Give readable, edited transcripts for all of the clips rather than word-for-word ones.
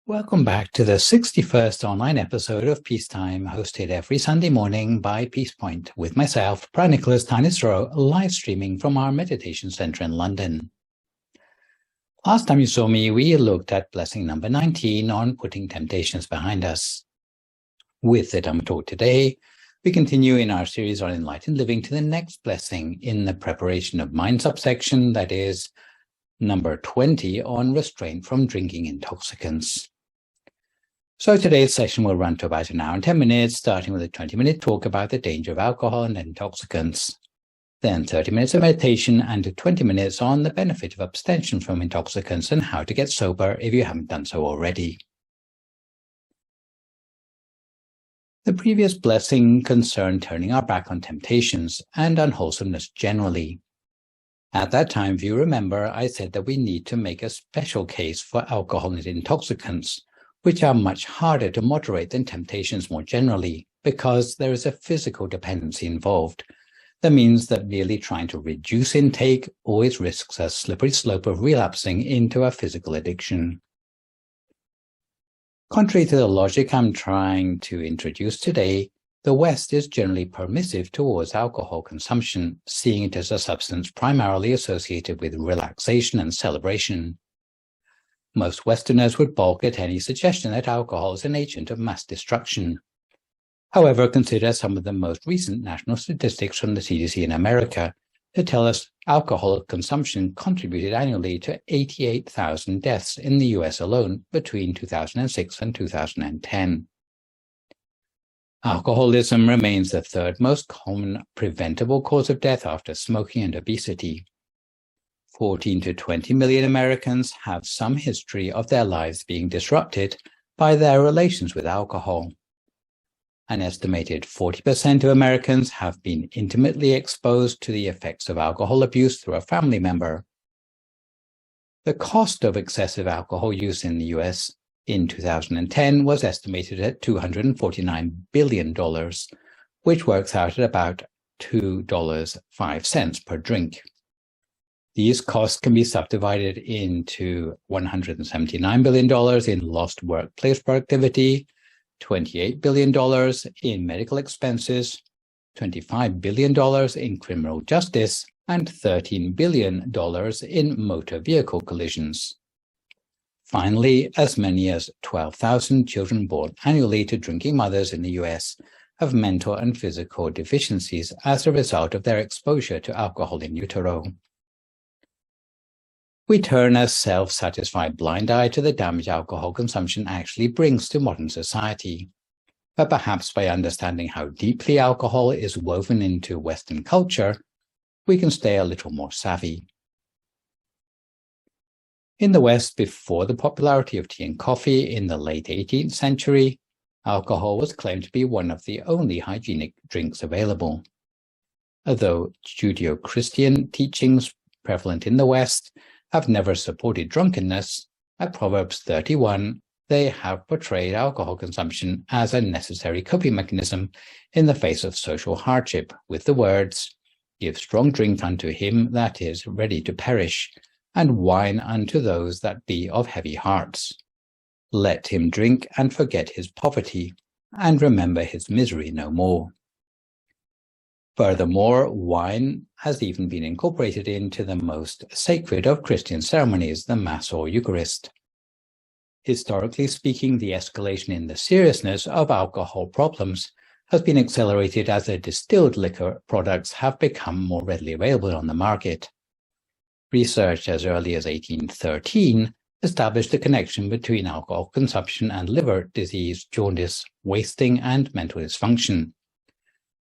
Welcome back to the 61st online episode of Peacetime, hosted every Sunday morning by Peace Point, with myself, Phra Nicholas Thanissaro, live streaming from our meditation center in London. Last time you saw me, we looked at blessing number 19 on putting temptations behind us. With the Dhamma talk today, we continue in our series on enlightened living to the next blessing in the preparation of mind subsection, that is, number 20 on restraint from drinking intoxicants. So today's session will run to about an hour and 10 minutes, starting with a 20-minute talk about the danger of alcohol and intoxicants. Then 30 minutes of meditation and 20 minutes on the benefit of abstention from intoxicants and how to get sober if you haven't done so already. The previous blessing concerned turning our back on temptations and unwholesomeness generally. At that time, if you remember, I said that we need to make a special case for alcohol and intoxicants, which are much harder to moderate than temptations more generally, because there is a physical dependency involved. That means that merely trying to reduce intake always risks a slippery slope of relapsing into a physical addiction. Contrary to the logic I'm trying to introduce today, the West is generally permissive towards alcohol consumption, seeing it as a substance primarily associated with relaxation and celebration. Most Westerners would balk at any suggestion that alcohol is an agent of mass destruction. However, consider some of the most recent national statistics from the CDC in America that tell us alcohol consumption contributed annually to 88,000 deaths in the US alone between 2006 and 2010. Alcoholism remains the third most common preventable cause of death after smoking and obesity. 14 to 20 million Americans have some history of their lives being disrupted by their relations with alcohol. An estimated 40% of Americans have been intimately exposed to the effects of alcohol abuse through a family member. The cost of excessive alcohol use in the US in 2010 was estimated at $249 billion, which works out at about $2.05 per drink. These costs can be subdivided into $179 billion in lost workplace productivity, $28 billion in medical expenses, $25 billion in criminal justice, and $13 billion in motor vehicle collisions. Finally, as many as 12,000 children born annually to drinking mothers in the US have mental and physical deficiencies as a result of their exposure to alcohol in utero. We turn a self-satisfied blind eye to the damage alcohol consumption actually brings to modern society. But perhaps by understanding how deeply alcohol is woven into Western culture, we can stay a little more savvy. In the West, before the popularity of tea and coffee in the late 18th century, alcohol was claimed to be one of the only hygienic drinks available. Although Judeo-Christian teachings prevalent in the West have never supported drunkenness, at Proverbs 31, they have portrayed alcohol consumption as a necessary coping mechanism in the face of social hardship, with the words, "Give strong drink unto him that is ready to perish, and wine unto those that be of heavy hearts. Let him drink and forget his poverty, and remember his misery no more." Furthermore, wine has even been incorporated into the most sacred of Christian ceremonies, the Mass or Eucharist. Historically speaking, the escalation in the seriousness of alcohol problems has been accelerated as the distilled liquor products have become more readily available on the market. Research as early as 1813 established a connection between alcohol consumption and liver disease, jaundice, wasting, and mental dysfunction.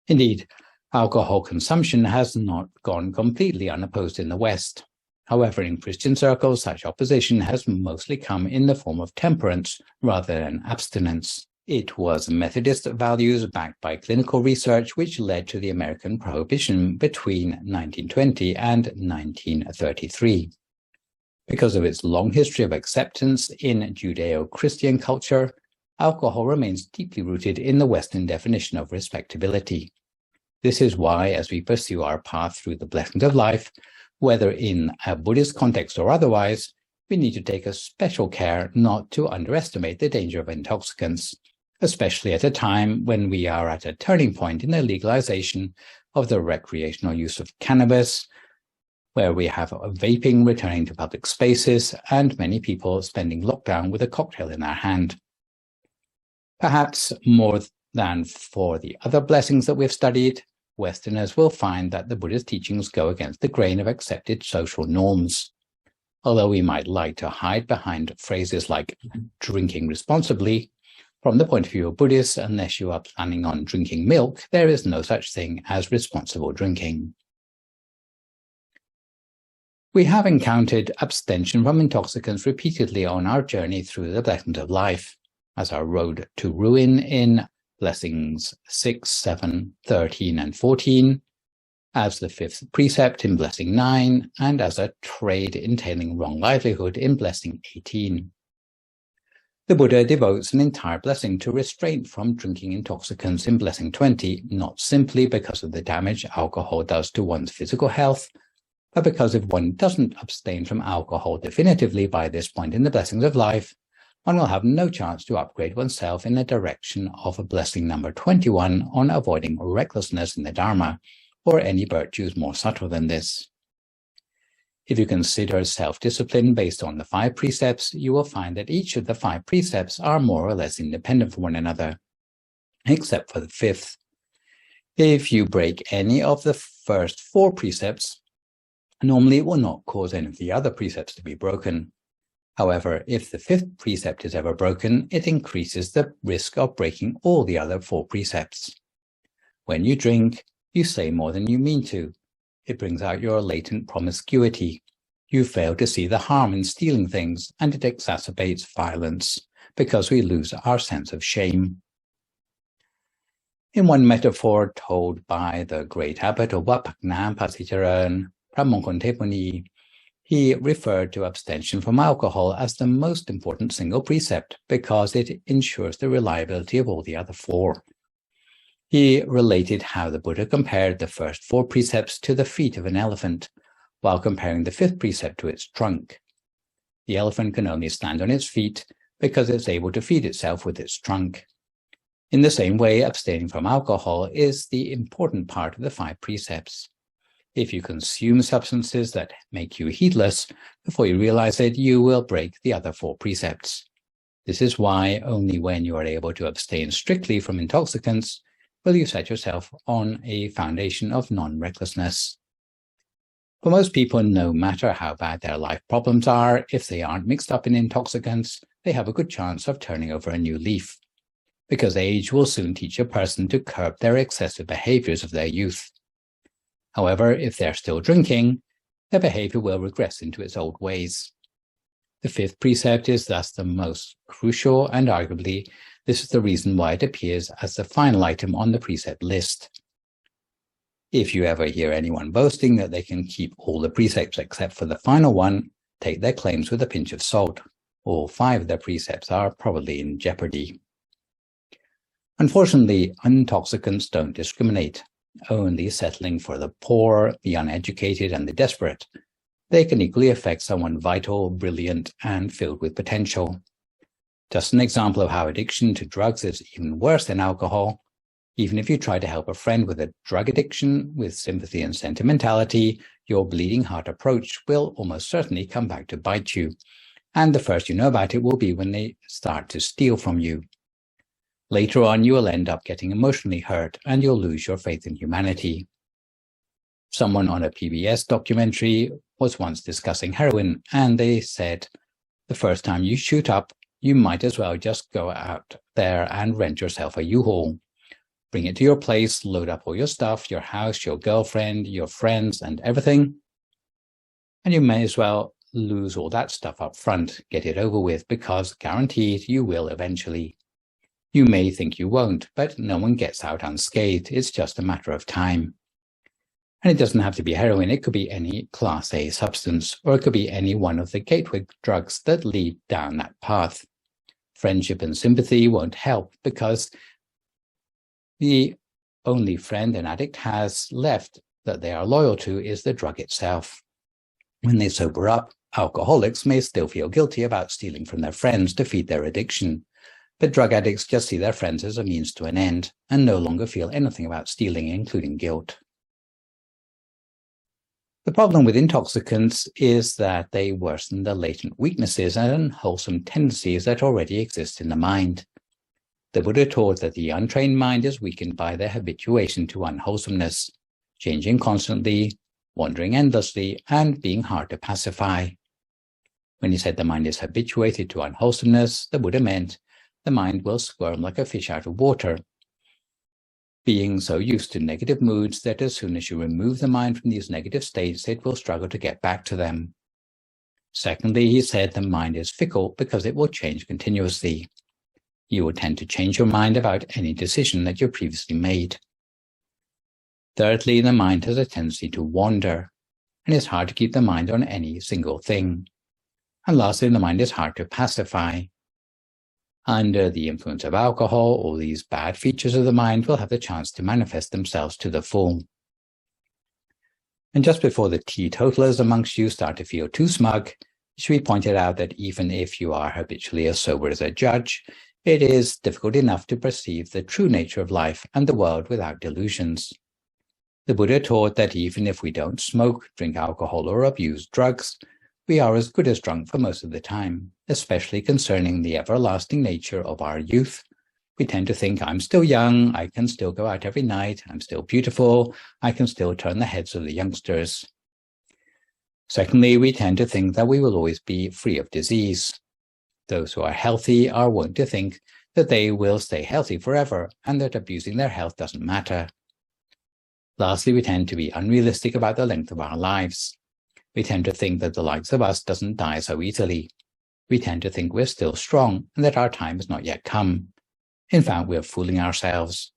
Indeed, alcohol consumption has not gone completely unopposed in the West. However, in Christian circles, such opposition has mostly come in the form of temperance rather than abstinence. It was Methodist values backed by clinical research which led to the American prohibition between 1920 and 1933. Because of its long history of acceptance in Judeo-Christian culture, alcohol remains deeply rooted in the Western definition of respectability. This is why, as we pursue our path through the blessings of life, whether in a Buddhist context or otherwise, we need to take a special care not to underestimate the danger of intoxicants, especially at a time when we are at a turning point in the legalization of the recreational use of cannabis, where we have vaping returning to public spaces and many people spending lockdown with a cocktail in their hand. Perhaps more than for the other blessings that we've studied, Westerners will find that the Buddha's teachings go against the grain of accepted social norms. Although we might like to hide behind phrases like drinking responsibly, from the point of view of Buddhists, unless you are planning on drinking milk, there is no such thing as responsible drinking. We have encountered abstention from intoxicants repeatedly on our journey through the blessings of life, as our road to ruin in blessings 6, 7, 13, and 14, as the 5th precept in blessing 9, and as a trade entailing wrong livelihood in blessing 18. The Buddha devotes an entire blessing to restraint from drinking intoxicants in blessing 20, not simply because of the damage alcohol does to one's physical health, but because if one doesn't abstain from alcohol definitively by this point in the blessings of life, one will have no chance to upgrade oneself in the direction of a blessing number 21 on avoiding recklessness in the Dhamma, or any virtues more subtle than this. If you consider self-discipline based on the 5 precepts, you will find that each of the 5 precepts are more or less independent from one another, except for the 5th. If you break any of the first 4 precepts, normally it will not cause any of the other precepts to be broken. However, if the 5th precept is ever broken, it increases the risk of breaking all the other 4 precepts. When you drink, you say more than you mean to. It brings out your latent promiscuity. You fail to see the harm in stealing things, and it exacerbates violence, because we lose our sense of shame. In one metaphor told by the great abbot of Wat Phak Nam Pasicharan, Pramongkon Teponi, he referred to abstention from alcohol as the most important single precept because it ensures the reliability of all the other 4. He related how the Buddha compared the first 4 precepts to the feet of an elephant, while comparing the 5th precept to its trunk. The elephant can only stand on its feet because it's able to feed itself with its trunk. In the same way, abstaining from alcohol is the important part of the 5 precepts. If you consume substances that make you heedless, before you realize it, you will break the other 4 precepts. This is why only when you are able to abstain strictly from intoxicants will you set yourself on a foundation of non-recklessness. For most people, no matter how bad their life problems are, if they aren't mixed up in intoxicants, they have a good chance of turning over a new leaf, because age will soon teach a person to curb their excessive behaviors of their youth. However, if they're still drinking, their behavior will regress into its old ways. The 5th precept is thus the most crucial, and arguably this is the reason why it appears as the final item on the precept list. If you ever hear anyone boasting that they can keep all the precepts except for the final one, take their claims with a pinch of salt. All 5 of their precepts are probably in jeopardy. Unfortunately, intoxicants don't discriminate, only settling for the poor, the uneducated, and the desperate. They can equally affect someone vital, brilliant, and filled with potential. Just an example of how addiction to drugs is even worse than alcohol. Even if you try to help a friend with a drug addiction with sympathy and sentimentality, your bleeding heart approach will almost certainly come back to bite you. And the first you know about it will be when they start to steal from you. Later on, you will end up getting emotionally hurt and you'll lose your faith in humanity. Someone on a PBS documentary was once discussing heroin, and they said, the first time you shoot up, you might as well just go out there and rent yourself a U-Haul. Bring it to your place, load up all your stuff, your house, your girlfriend, your friends, and everything. And you may as well lose all that stuff up front, get it over with, because guaranteed you will eventually. You may think you won't, but no one gets out unscathed. It's just a matter of time. And it doesn't have to be heroin. It could be any Class A substance, or it could be any one of the gateway drugs that lead down that path. Friendship and sympathy won't help because the only friend an addict has left that they are loyal to is the drug itself. When they sober up, Alcoholics may still feel guilty about stealing from their friends to feed their addiction, but drug addicts just see their friends as a means to an end and no longer feel anything about stealing, including guilt. The problem with intoxicants is that they worsen the latent weaknesses and unwholesome tendencies that already exist in the mind. The Buddha taught that the untrained mind is weakened by their habituation to unwholesomeness, changing constantly, wandering endlessly, and being hard to pacify. When he said the mind is habituated to unwholesomeness, the Buddha meant the mind will squirm like a fish out of water, being so used to negative moods that as soon as you remove the mind from these negative states, it will struggle to get back to them. Secondly, he said the mind is fickle because it will change continuously. You will tend to change your mind about any decision that you previously made. Thirdly, the mind has a tendency to wander, and it's hard to keep the mind on any single thing. And lastly, the mind is hard to pacify. Under the influence of alcohol, all these bad features of the mind will have the chance to manifest themselves to the full. And just before the teetotalers amongst you start to feel too smug, it should be pointed out that even if you are habitually as sober as a judge, it is difficult enough to perceive the true nature of life and the world without delusions. The Buddha taught that even if we don't smoke, drink alcohol, or abuse drugs, we are as good as drunk for most of the time, especially concerning the everlasting nature of our youth. We tend to think, I'm still young, I can still go out every night, I'm still beautiful, I can still turn the heads of the youngsters. Secondly, we tend to think that we will always be free of disease. Those who are healthy are wont to think that they will stay healthy forever and that abusing their health doesn't matter. Lastly, we tend to be unrealistic about the length of our lives. We tend to think that the likes of us doesn't die so easily. We tend to think we're still strong and that our time has not yet come. In fact, we're fooling ourselves.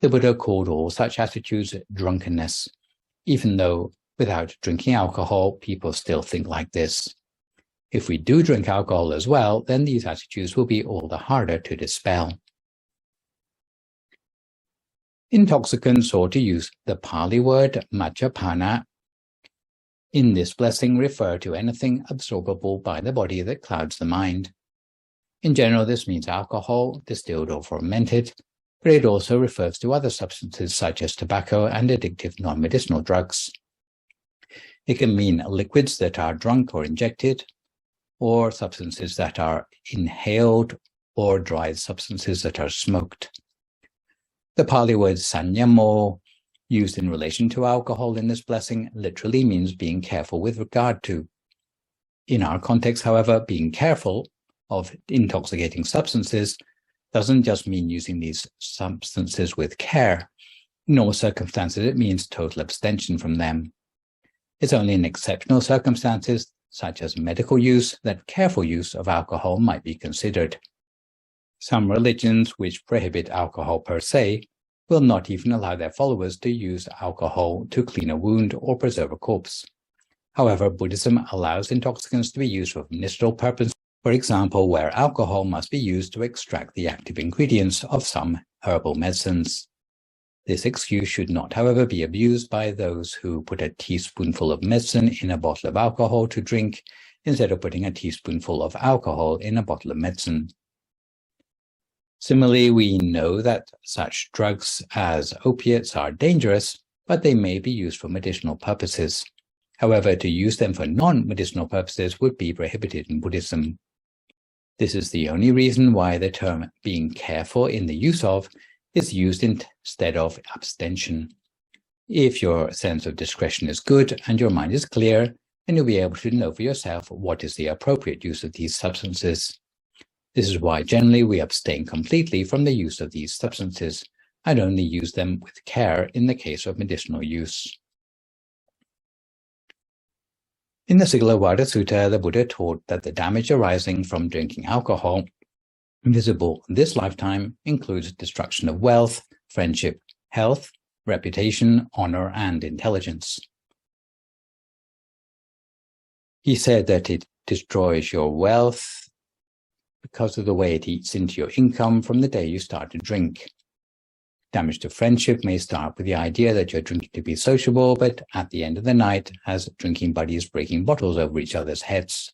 The Buddha called all such attitudes drunkenness, even though without drinking alcohol, people still think like this. If we do drink alcohol as well, then these attitudes will be all the harder to dispel. Intoxicants ought to use the Pali word majjapana. In this blessing, refer to anything absorbable by the body that clouds the mind. In general, this means alcohol, distilled or fermented, but it also refers to other substances such as tobacco and addictive non-medicinal drugs. It can mean liquids that are drunk or injected, or substances that are inhaled, or dried substances that are smoked. The Pali word sanyamo, used in relation to alcohol in this blessing, literally means being careful with regard to. In our context, however, being careful of intoxicating substances doesn't just mean using these substances with care. In all circumstances, it means total abstention from them. It's only in exceptional circumstances, such as medical use, that careful use of alcohol might be considered. Some religions which prohibit alcohol per se will not even allow their followers to use alcohol to clean a wound or preserve a corpse. However, Buddhism allows intoxicants to be used for medicinal purposes, for example, where alcohol must be used to extract the active ingredients of some herbal medicines. This excuse should not, however, be abused by those who put a teaspoonful of medicine in a bottle of alcohol to drink instead of putting a teaspoonful of alcohol in a bottle of medicine. Similarly, we know that such drugs as opiates are dangerous, but they may be used for medicinal purposes. However, to use them for non-medicinal purposes would be prohibited in Buddhism. This is the only reason why the term being careful in the use of is used instead of abstention. If your sense of discretion is good and your mind is clear, then you'll be able to know for yourself what is the appropriate use of these substances. This is why generally we abstain completely from the use of these substances and only use them with care in the case of medicinal use. In the Sigalovada Sutta, the Buddha taught that the damage arising from drinking alcohol, visible in this lifetime, includes destruction of wealth, friendship, health, reputation, honor, and intelligence. He said that it destroys your wealth because of the way it eats into your income from the day you start to drink. Damage to friendship may start with the idea that you're drinking to be sociable, but at the end of the night has drinking buddies breaking bottles over each other's heads.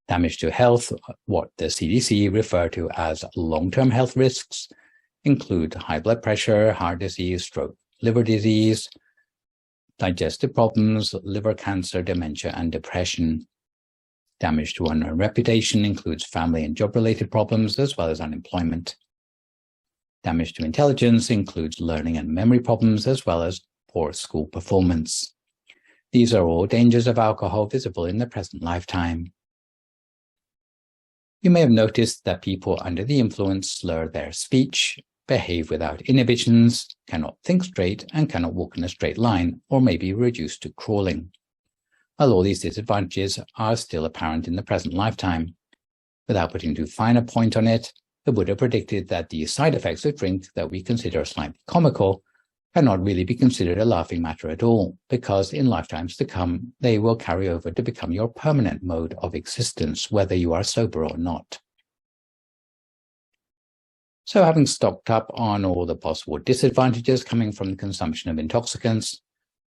Damage to health, what the CDC refer to as long-term health risks, include high blood pressure, heart disease, stroke, liver disease, digestive problems, liver cancer, dementia, and depression. Damage to honor and reputation includes family and job-related problems, as well as unemployment. Damage to intelligence includes learning and memory problems, as well as poor school performance. These are all dangers of alcohol visible in the present lifetime. You may have noticed that people under the influence slur their speech, behave without inhibitions, cannot think straight, and cannot walk in a straight line, or may be reduced to crawling. Although these disadvantages are still apparent in the present lifetime. Without putting too fine a point on it, the Buddha predicted that the side effects of drink that we consider slightly comical cannot really be considered a laughing matter at all, because in lifetimes to come, they will carry over to become your permanent mode of existence, whether you are sober or not. So having stocked up on all the possible disadvantages coming from the consumption of intoxicants,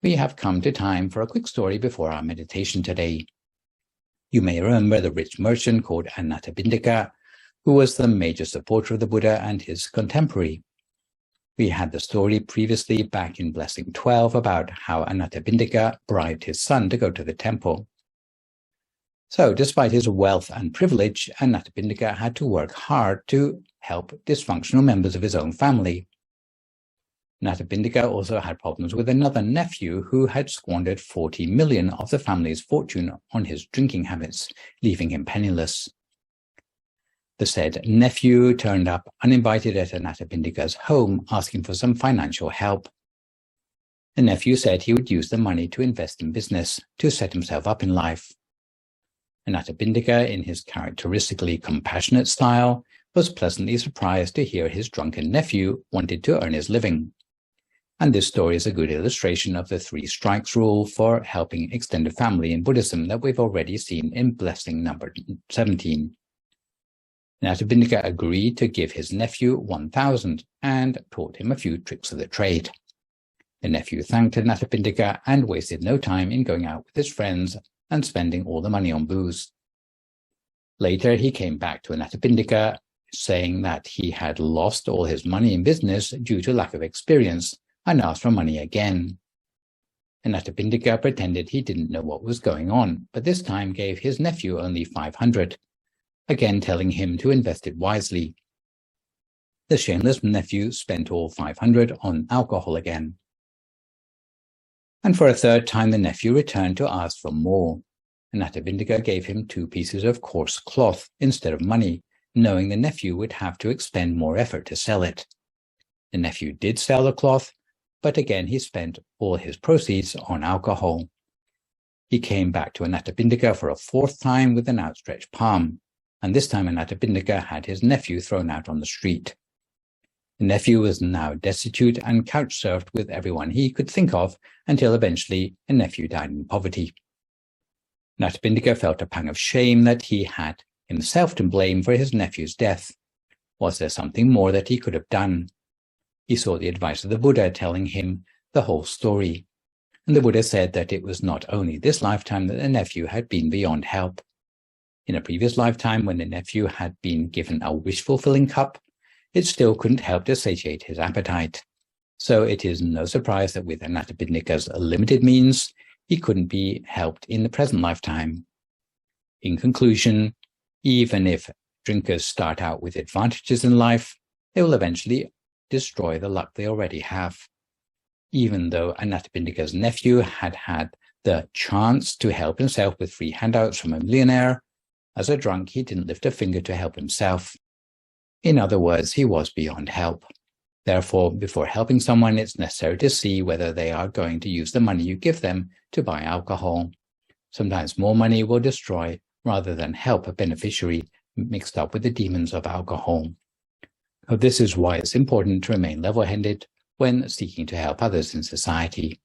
we have come to time for a quick story before our meditation today. You may remember the rich merchant called Anathapindika, who was the major supporter of the Buddha and his contemporary. We had the story previously back in Blessing 12 about how Anathapindika bribed his son to go to the temple. So, despite his wealth and privilege, Anathapindika had to work hard to help dysfunctional members of his own family. Anathapindika also had problems with another nephew who had squandered 40 million of the family's fortune on his drinking habits, leaving him penniless. The said nephew turned up uninvited at Anathapindika's home, asking for some financial help. The nephew said he would use the money to invest in business, to set himself up in life. Anathapindika, in his characteristically compassionate style, was pleasantly surprised to hear his drunken nephew wanted to earn his living. And this story is a good illustration of the 3 strikes rule for helping extended family in Buddhism that we've already seen in Blessing number 17. Anathapindika agreed to give his nephew 1,000 and taught him a few tricks of the trade. The nephew thanked Anathapindika and wasted no time in going out with his friends and spending all the money on booze. Later, he came back to Anathapindika, saying that he had lost all his money in business due to lack of experience and asked for money again. Anathapindika pretended he didn't know what was going on, but this time gave his nephew only 500. Again telling him to invest it wisely. The shameless nephew spent all 500 on alcohol again. And for a third time the nephew returned to ask for more. Anathapindika gave him 2 pieces of coarse cloth instead of money, knowing the nephew would have to expend more effort to sell it. The nephew did sell the cloth, but again he spent all his proceeds on alcohol. He came back to Anathapindika for a 4th time with an outstretched palm. And this time Anathapindika had his nephew thrown out on the street. The nephew was now destitute and couch-surfed with everyone he could think of until eventually the nephew died in poverty. Anathapindika felt a pang of shame that he had himself to blame for his nephew's death. Was there something more that he could have done? He sought the advice of the Buddha, telling him the whole story. And the Buddha said that it was not only this lifetime that the nephew had been beyond help. In a previous lifetime, when the nephew had been given a wish-fulfilling cup, it still couldn't help to satiate his appetite. So it is no surprise that with Anathapindika's limited means, he couldn't be helped in the present lifetime. In conclusion, even if drinkers start out with advantages in life, they will eventually destroy the luck they already have. Even though Anathapindika's nephew had had the chance to help himself with free handouts from a millionaire, as a drunk, he didn't lift a finger to help himself. In other words, he was beyond help. Therefore, before helping someone, it's necessary to see whether they are going to use the money you give them to buy alcohol. Sometimes more money will destroy rather than help a beneficiary mixed up with the demons of alcohol. So this is why it's important to remain level-headed when seeking to help others in society.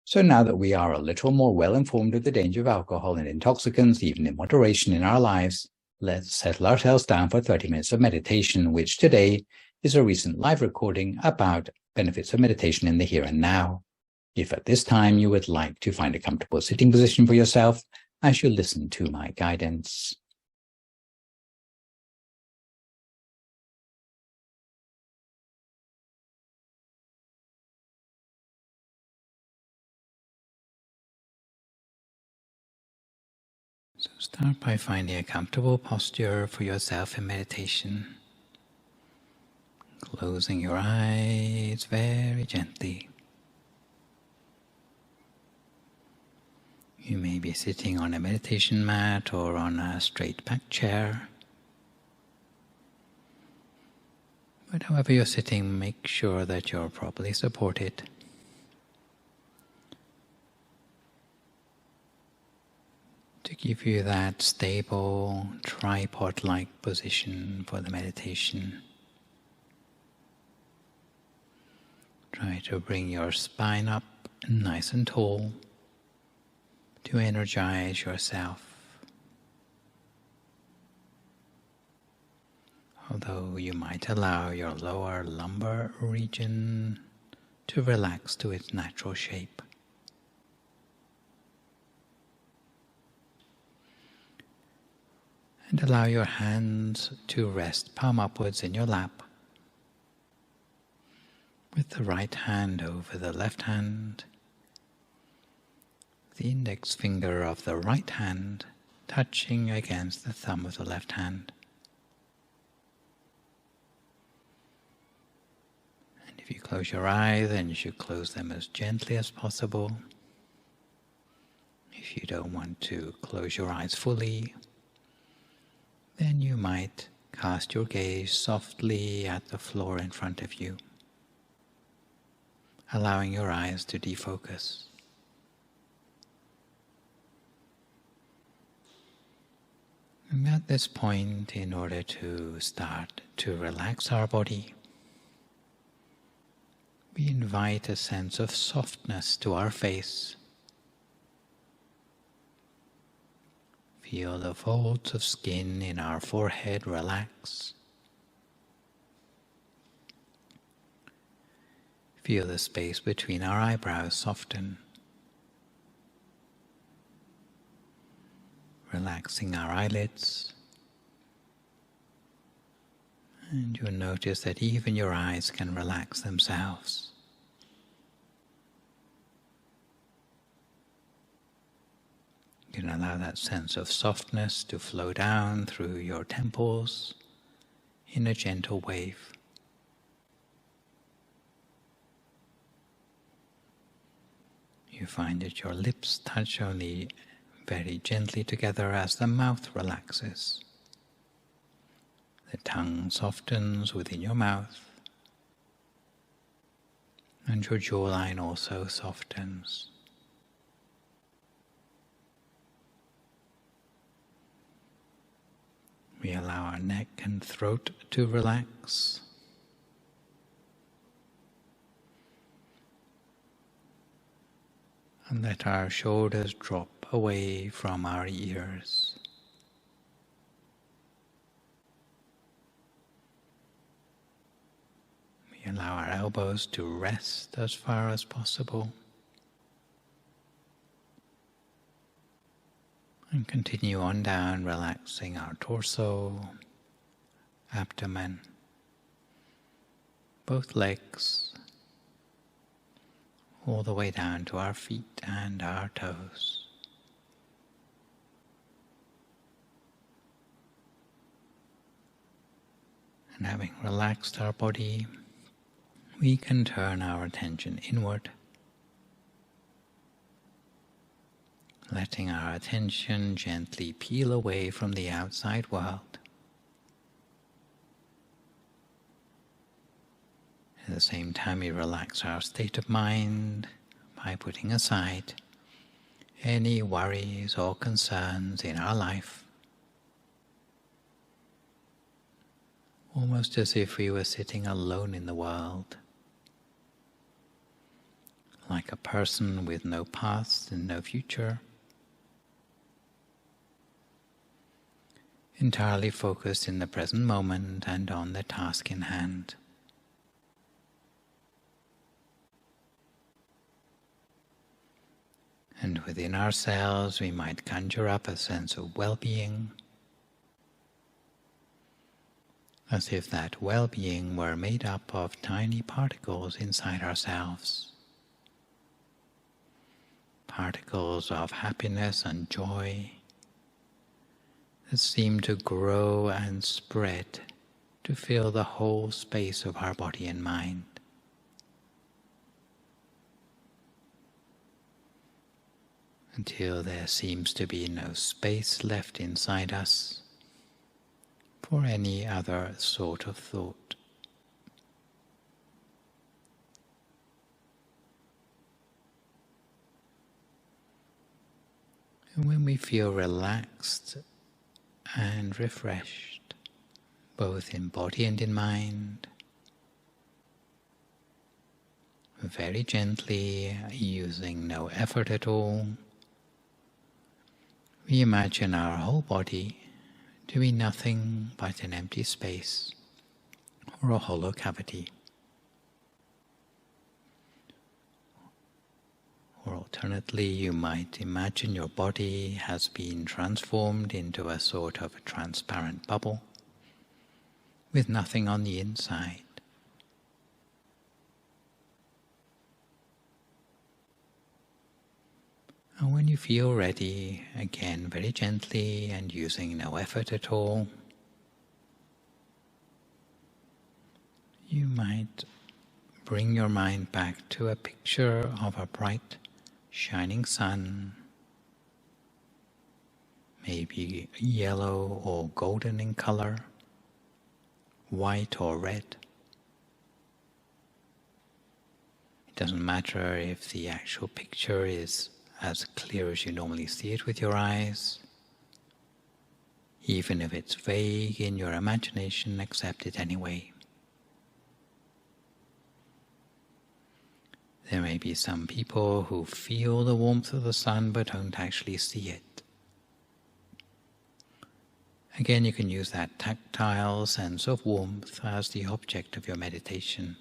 So now that we are a little more well-informed of the danger of alcohol and intoxicants, even in moderation in our lives, let's settle ourselves down for 30 minutes of meditation, which today is a recent live recording about benefits of meditation in the here and now. If at this time you would like to find a comfortable sitting position for yourself as you listen to my guidance. So start by finding a comfortable posture for yourself in meditation. Closing your eyes very gently. You may be sitting on a meditation mat or on a straight back chair. But however you're sitting, make sure that you're properly supported. To give you that stable, tripod-like position for the meditation. Try to bring your spine up nice and tall to energize yourself. Although you might allow your lower lumbar region to relax to its natural shape. And allow your hands to rest palm upwards in your lap, with the right hand over the left hand, the index finger of the right hand touching against the thumb of the left hand. And if you close your eyes, then you should close them as gently as possible. If you don't want to close your eyes fully, then you might cast your gaze softly at the floor in front of you, allowing your eyes to defocus. And at this point, in order to start to relax our body, we invite a sense of softness to our face. Feel the folds of skin in our forehead relax. Feel the space between our eyebrows soften. Relaxing our eyelids. And you'll notice that even your eyes can relax themselves. You can allow that sense of softness to flow down through your temples in a gentle wave. You find that your lips touch only very gently together as the mouth relaxes. The tongue softens within your mouth, and your jawline also softens. We allow our neck and throat to relax. And let our shoulders drop away from our ears. We allow our elbows to rest as far as possible. And continue on down, relaxing our torso, abdomen, both legs, all the way down to our feet and our toes. And having relaxed our body, we can turn our attention inward, letting our attention gently peel away from the outside world. At the same time, we relax our state of mind by putting aside any worries or concerns in our life, almost as if we were sitting alone in the world, like a person with no past and no future, entirely focused in the present moment and on the task in hand. And within ourselves we might conjure up a sense of well-being, as if that well-being were made up of tiny particles inside ourselves. Particles of happiness and joy that seem to grow and spread to fill the whole space of our body and mind. Until there seems to be no space left inside us for any other sort of thought. And when we feel relaxed and refreshed, both in body and in mind, very gently, using no effort at all, we imagine our whole body to be nothing but an empty space or a hollow cavity. Or alternately, you might imagine your body has been transformed into a sort of a transparent bubble with nothing on the inside. And when you feel ready, again very gently and using no effort at all, you might bring your mind back to a picture of a bright, shining sun, maybe yellow or golden in color, white or red. It doesn't matter if the actual picture is as clear as you normally see it with your eyes. Even if it's vague in your imagination, accept it anyway. There may be some people who feel the warmth of the sun but don't actually see it. Again, you can use that tactile sense of warmth as the object of your meditation.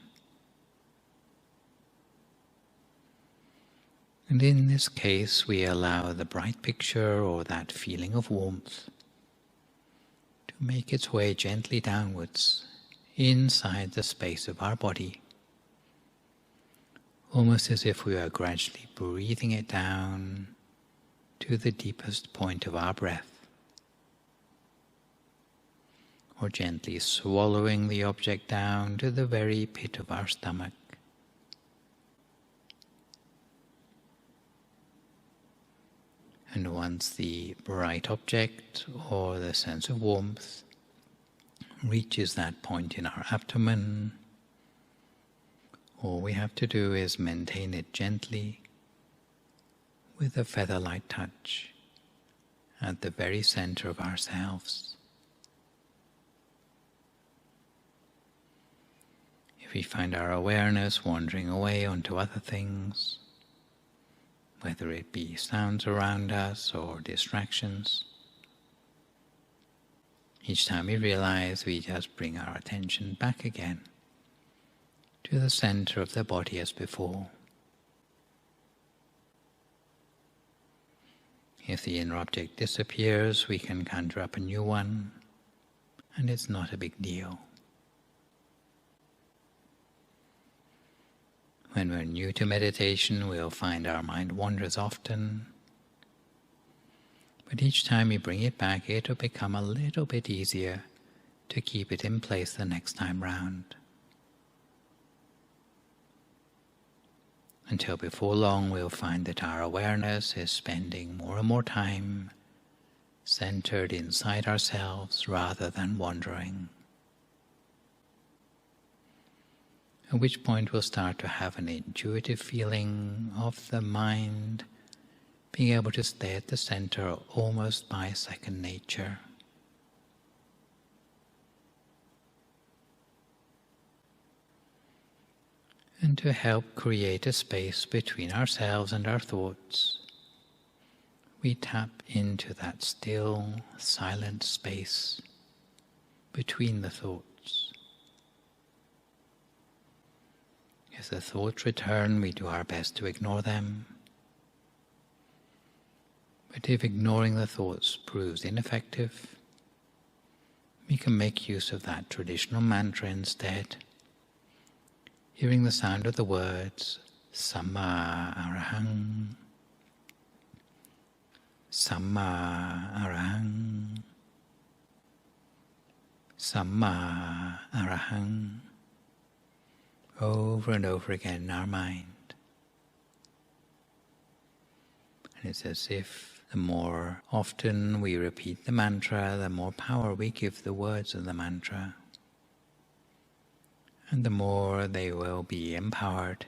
And in this case, we allow the bright picture or that feeling of warmth to make its way gently downwards inside the space of our body, almost as if we are gradually breathing it down to the deepest point of our breath, or gently swallowing the object down to the very pit of our stomach. And once the bright object or the sense of warmth reaches that point in our abdomen, all we have to do is maintain it gently with a feather-light touch at the very center of ourselves. If we find our awareness wandering away onto other things, whether it be sounds around us or distractions, each time we realize, we just bring our attention back again to the center of the body as before. If the inner object disappears, we can conjure up a new one, and it's not a big deal. When we're new to meditation, we'll find our mind wanders often. But each time we bring it back, it'll become a little bit easier to keep it in place the next time round. Until before long, we'll find that our awareness is spending more and more time centered inside ourselves rather than wandering. At which point we'll start to have an intuitive feeling of the mind being able to stay at the center almost by second nature. And to help create a space between ourselves and our thoughts, we tap into that still, silent space between the thoughts. If the thoughts return, we do our best to ignore them. But if ignoring the thoughts proves ineffective, we can make use of that traditional mantra instead, hearing the sound of the words Samma Arahang, Samma Arahang, Samma Arahang, over and over again in our mind. And it's as if the more often we repeat the mantra, the more power we give the words of the mantra, and the more they will be empowered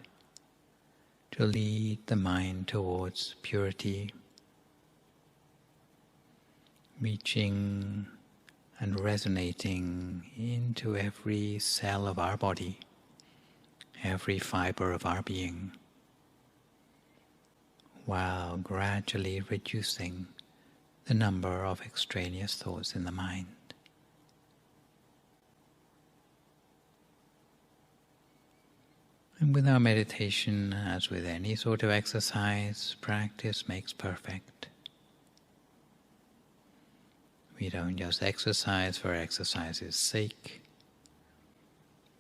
to lead the mind towards purity, reaching and resonating into every cell of our body, every fiber of our being, while gradually reducing the number of extraneous thoughts in the mind. And with our meditation, as with any sort of exercise, practice makes perfect. We don't just exercise for exercise's sake,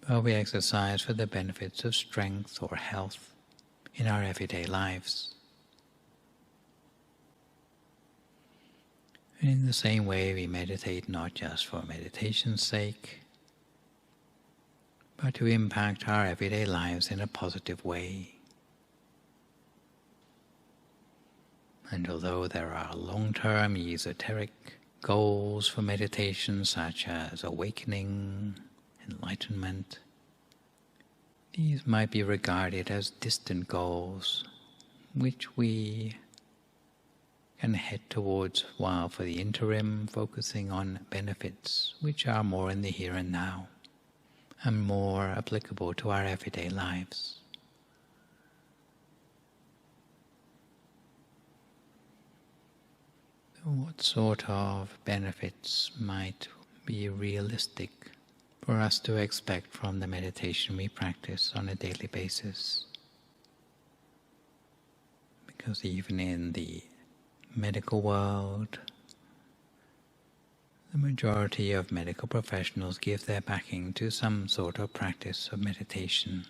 but we exercise for the benefits of strength or health in our everyday lives. And in the same way, we meditate not just for meditation's sake, but to impact our everyday lives in a positive way. And although there are long-term esoteric goals for meditation, such as awakening, enlightenment, these might be regarded as distant goals, which we can head towards, while for the interim focusing on benefits which are more in the here and now and more applicable to our everyday lives. What sort of benefits might be realistic for us to expect from the meditation we practice on a daily basis? Because even in the medical world, the majority of medical professionals give their backing to some sort of practice of meditation.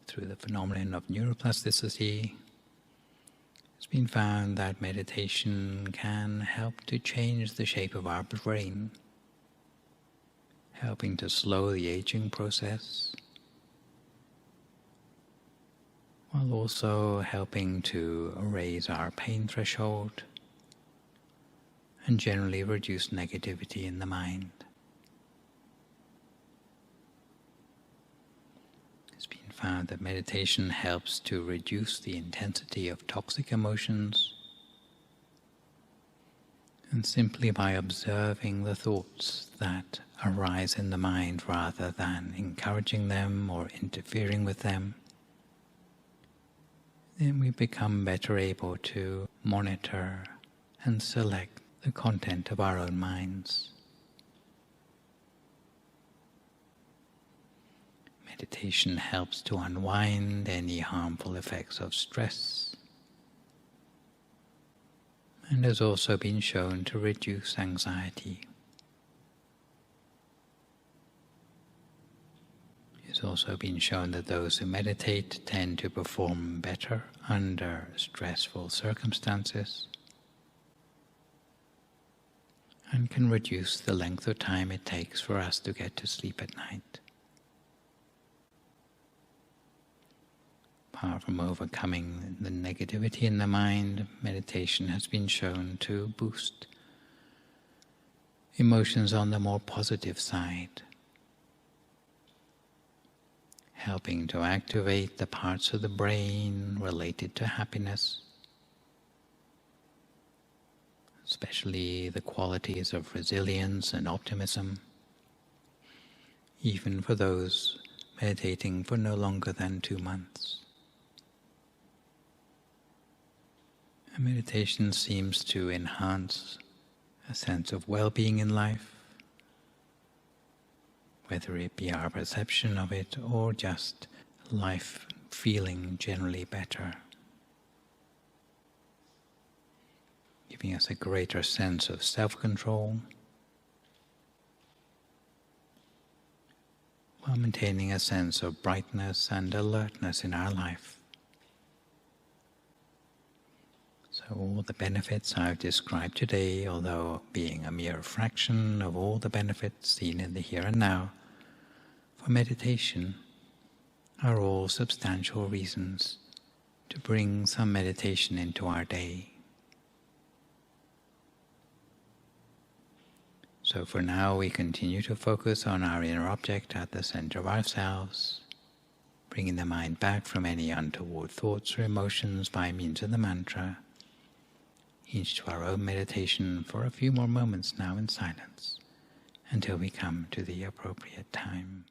Through the phenomenon of neuroplasticity, it's been found that meditation can help to change the shape of our brain, helping to slow the aging process, while also helping to raise our pain threshold and generally reduce negativity in the mind. It's been found that meditation helps to reduce the intensity of toxic emotions, and simply by observing the thoughts that arise in the mind rather than encouraging them or interfering with them, then we become better able to monitor and select the content of our own minds. Meditation helps to unwind any harmful effects of stress, and has also been shown to reduce anxiety. It's also been shown that those who meditate tend to perform better under stressful circumstances and can reduce the length of time it takes for us to get to sleep at night. Apart from overcoming the negativity in the mind, meditation has been shown to boost emotions on the more positive side, helping to activate the parts of the brain related to happiness, especially the qualities of resilience and optimism, even for those meditating for no longer than 2 months. And meditation seems to enhance a sense of well-being in life, whether it be our perception of it or just life feeling generally better. giving us a greater sense of self-control, while maintaining a sense of brightness and alertness in our life. So all the benefits I've described today, although being a mere fraction of all the benefits seen in the here and now, for meditation, are all substantial reasons to bring some meditation into our day. So for now, we continue to focus on our inner object at the center of ourselves, bringing the mind back from any untoward thoughts or emotions by means of the mantra, each to our own meditation for a few more moments now in silence, until we come to the appropriate time.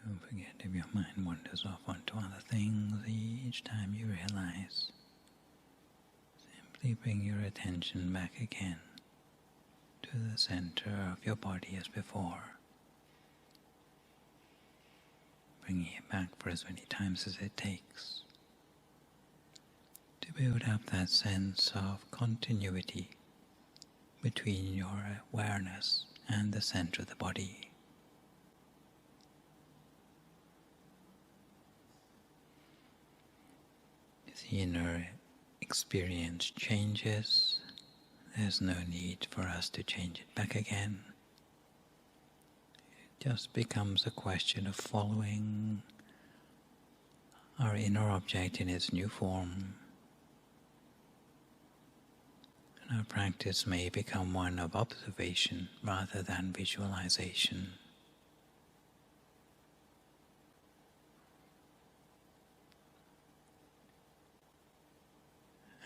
Don't forget, if your mind wanders off onto other things, each time you realize, simply bring your attention back again to the center of your body as before, bringing it back for as many times as it takes to build up that sense of continuity between your awareness and the center of the body. The inner experience changes, there's no need for us to change it back again. It just becomes a question of following our inner object in its new form. And our practice may become one of observation rather than visualization.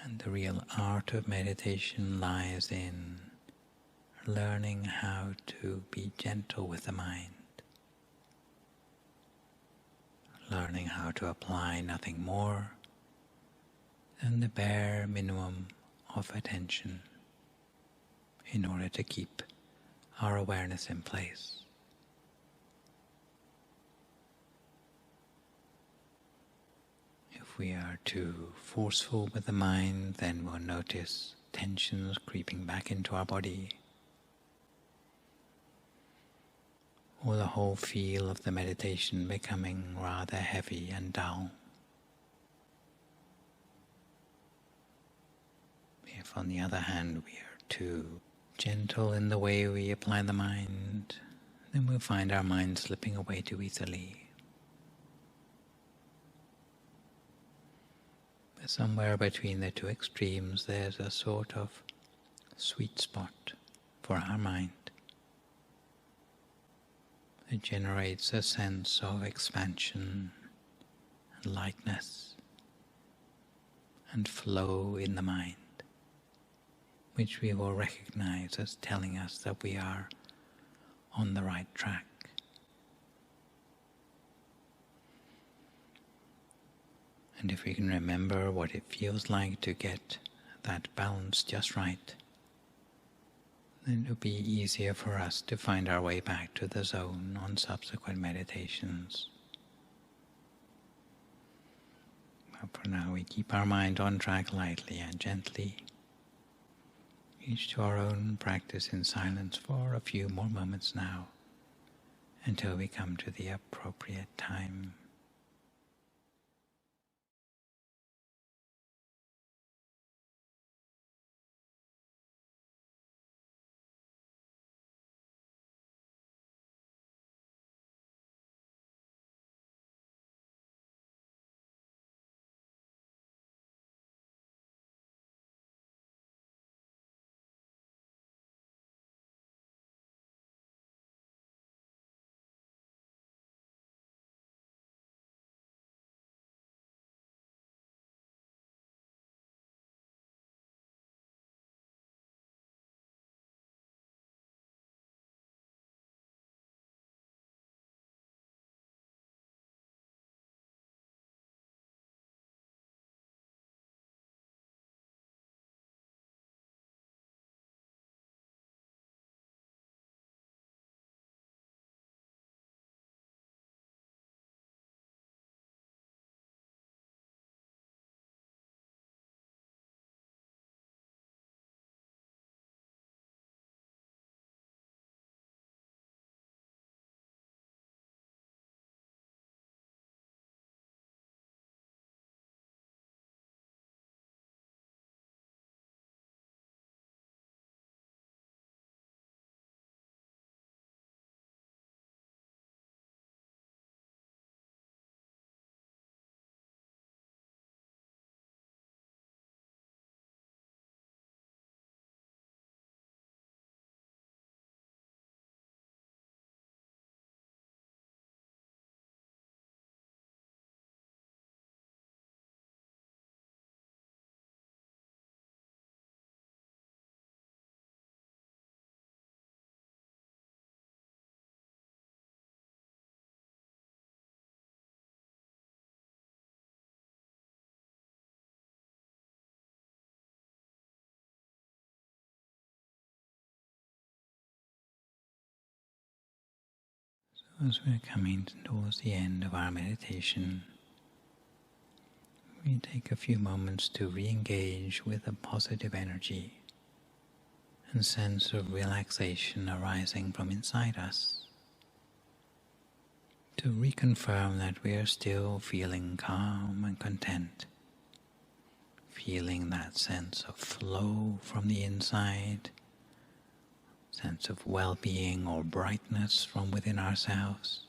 And the real art of meditation lies in learning how to be gentle with the mind, learning how to apply nothing more than the bare minimum of attention in order to keep our awareness in place. If we are too forceful with the mind, then we'll notice tensions creeping back into our body, or the whole feel of the meditation becoming rather heavy and dull. If, on the other hand, we are too gentle in the way we apply the mind, then we'll find our mind slipping away too easily. But somewhere between the two extremes, there's a sort of sweet spot for our mind. It generates a sense of expansion and lightness and flow in the mind, which we will recognize as telling us that we are on the right track. And if we can remember what it feels like to get that balance just right, then it will be easier for us to find our way back to the zone on subsequent meditations. But for now, we keep our mind on track lightly and gently, each to our own practice in silence for a few more moments now, until we come to the appropriate time. As we're coming towards the end of our meditation, we take a few moments to re-engage with a positive energy and sense of relaxation arising from inside us, to reconfirm that we are still feeling calm and content, feeling that sense of flow from the inside, sense of well-being or brightness from within ourselves.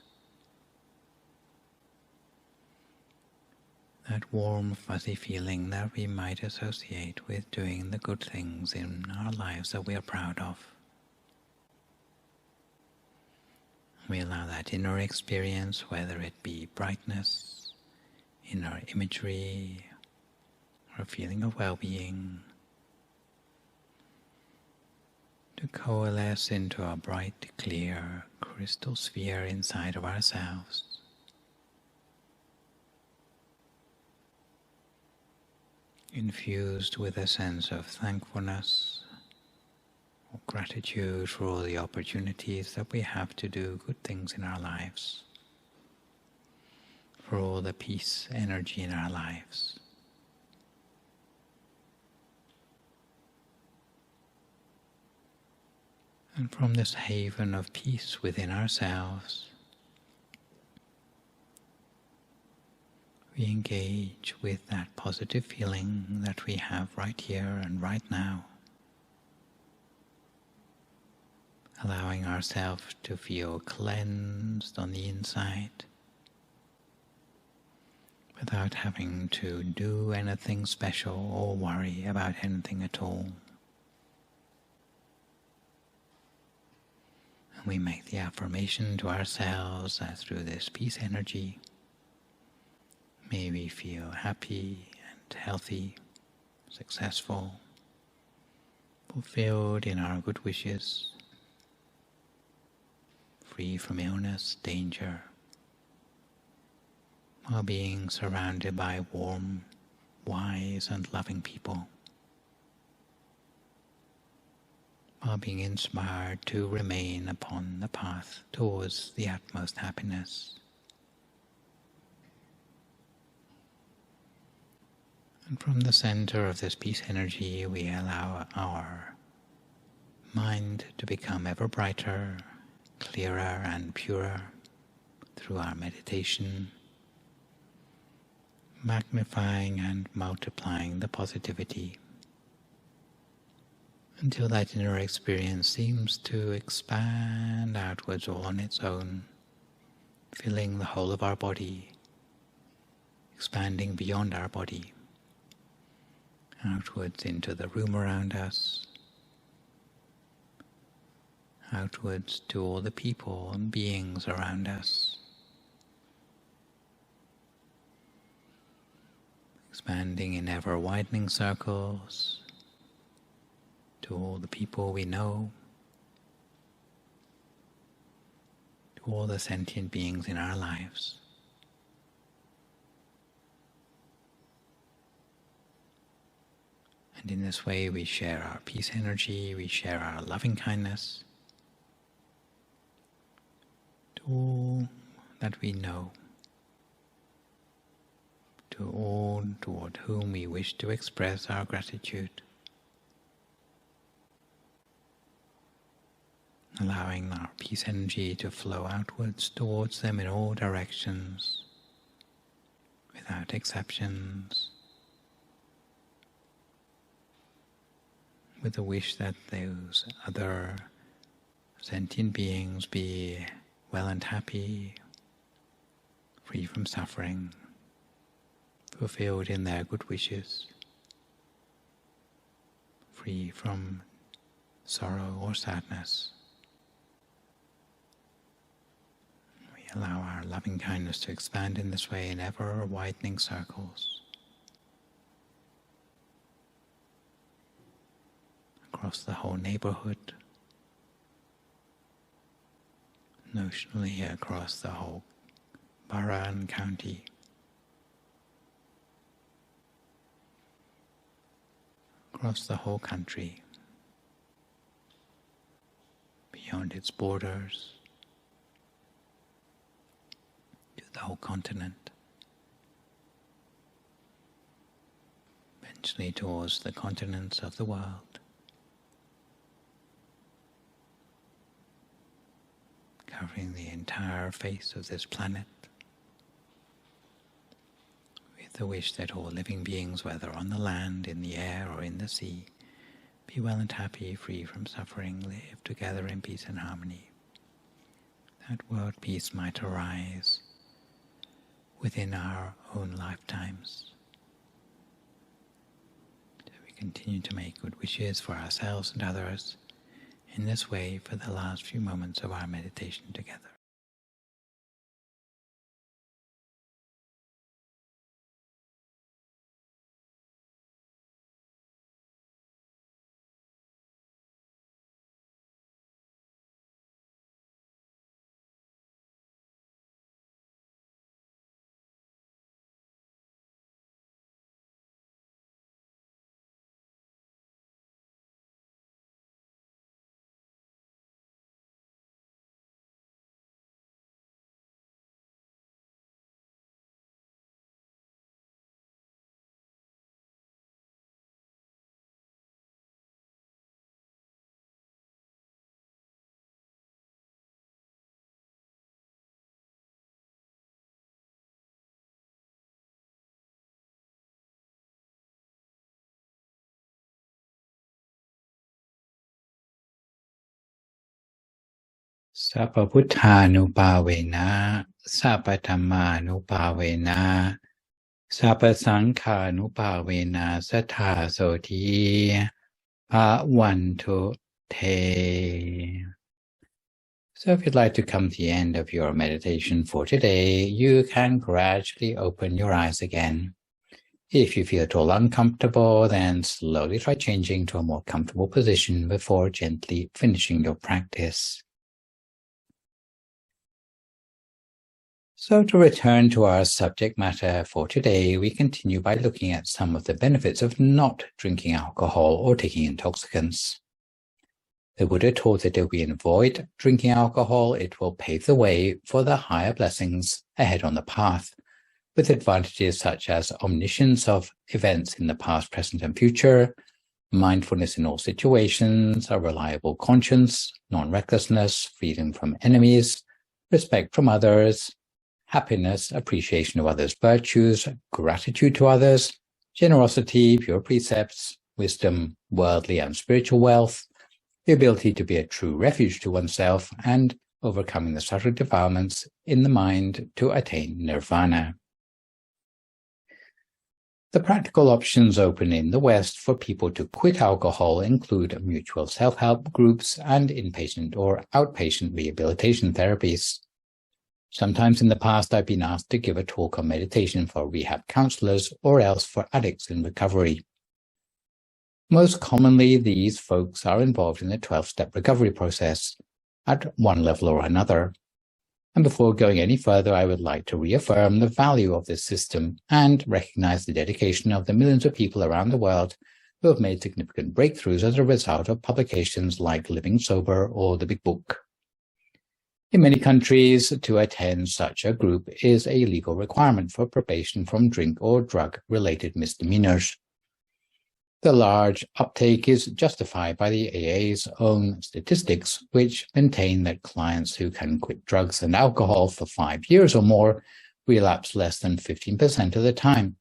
That warm, fuzzy feeling that we might associate with doing the good things in our lives that we are proud of. We allow that inner experience, whether it be brightness, inner imagery, or a feeling of well-being, to coalesce into a bright, clear, crystal sphere inside of ourselves. Infused with a sense of thankfulness or gratitude for all the opportunities that we have to do good things in our lives, for all the peace, energy in our lives. And from this haven of peace within ourselves, we engage with that positive feeling that we have right here and right now, allowing ourselves to feel cleansed on the inside without having to do anything special or worry about anything at all. And we make the affirmation to ourselves that through this peace energy, may we feel happy and healthy, successful, fulfilled in our good wishes, free from illness, danger, while being surrounded by warm, wise and loving people, while being inspired to remain upon the path towards the utmost happiness. And from the center of this peace energy, we allow our mind to become ever brighter, clearer and purer through our meditation, magnifying and multiplying the positivity until that inner experience seems to expand outwards all on its own, filling the whole of our body, expanding beyond our body, outwards into the room around us, outwards to all the people and beings around us, expanding in ever-widening circles to all the people we know, to all the sentient beings in our lives. And in this way we share our peace energy, we share our loving kindness to all that we know, to all toward whom we wish to express our gratitude, allowing our peace energy to flow outwards towards them in all directions, without exceptions, with the wish that those other sentient beings be well and happy, free from suffering, fulfilled in their good wishes, free from sorrow or sadness. We allow our loving kindness to expand in this way in ever-widening circles, across the whole neighborhood, notionally across the whole borough and county, across the whole country, beyond its borders, to the whole continent, eventually towards the continents of the world, covering the entire face of this planet, with the wish that all living beings, whether on the land, in the air, or in the sea, be well and happy, free from suffering, live together in peace and harmony. That world peace might arise within our own lifetimes. So we continue to make good wishes for ourselves and others in this way for the last few moments of our meditation together. Sappa Buddhanupavena, Sappa Dhammanupavena, Sappa Sankhanupavena, Sattha Soti, Bhavantu Te. So if you'd like to come to the end of your meditation for today, you can gradually open your eyes again. If you feel at all uncomfortable, then slowly try changing to a more comfortable position before gently finishing your practice. So to return to our subject matter for today, we continue by looking at some of the benefits of not drinking alcohol or taking intoxicants. The Buddha taught that if we avoid drinking alcohol, it will pave the way for the higher blessings ahead on the path, with advantages such as omniscience of events in the past, present, and future, mindfulness in all situations, a reliable conscience, non-recklessness, freedom from enemies, respect from others, happiness, appreciation of others' virtues, gratitude to others, generosity, pure precepts, wisdom, worldly and spiritual wealth, the ability to be a true refuge to oneself, and overcoming the subtle defilements in the mind to attain nirvana. The practical options open in the West for people to quit alcohol include mutual self-help groups and inpatient or outpatient rehabilitation therapies. Sometimes in the past, I've been asked to give a talk on meditation for rehab counselors or else for addicts in recovery. Most commonly, these folks are involved in the 12-step recovery process at one level or another. And before going any further, I would like to reaffirm the value of this system and recognize the dedication of the millions of people around the world who have made significant breakthroughs as a result of publications like Living Sober or The Big Book. In many countries, to attend such a group is a legal requirement for probation from drink or drug-related misdemeanors. The large uptake is justified by the AA's own statistics, which maintain that clients who can quit drugs and alcohol for 5 years or more relapse less than 15% of the time.